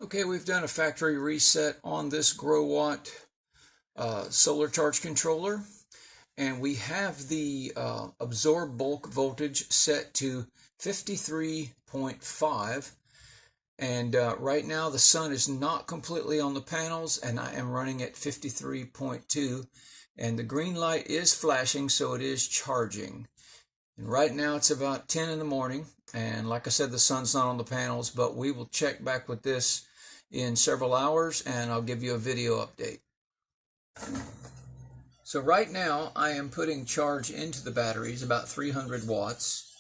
Okay, we've done a factory reset on this Growatt solar charge controller, and we have the absorb bulk voltage set to 53.5, and right now the sun is not completely on the panels, and I am running at 53.2, and the green light is flashing, so it is charging. And right now it's about 10 in the morning, and like I said, the sun's not on the panels, but we will check back with this in several hours and I'll give you a video update. So right now I am putting charge into the batteries, about 300 watts.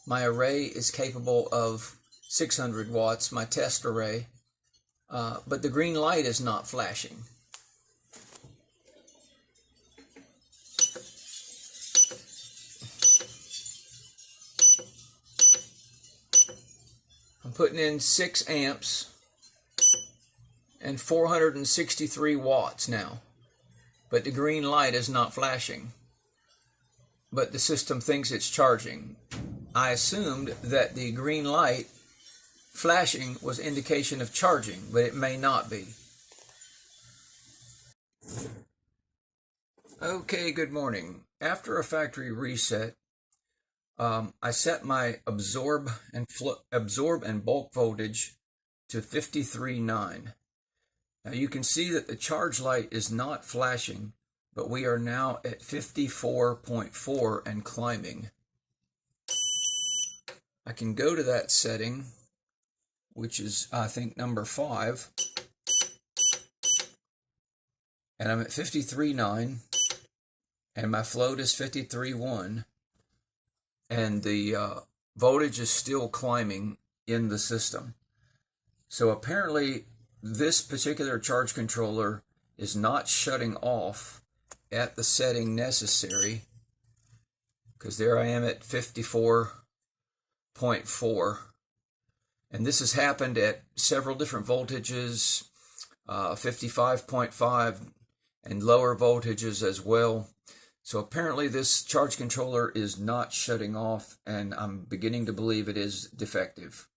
My array is capable of 600 watts, my test array, but the green light is not flashing. I'm putting in 6 amps and 463 watts now, but the green light is not flashing, but the system thinks it's charging. I assumed that the green light flashing was indication of charging, but it may not be. Okay, good morning. After a factory reset, I set my absorb and bulk voltage to 53.9. Now you can see that the charge light is not flashing, but we are now at 54.4 and climbing. I can go to that setting, which is I think number 5, and I'm at 53.9, and my float is 53.1. And the voltage is still climbing in the system. So apparently this particular charge controller is not shutting off at the setting necessary, because there I am at 54.4, and this has happened at several different voltages, 55.5 and lower voltages as well. So apparently this charge controller is not shutting off, and I'm beginning to believe it is defective.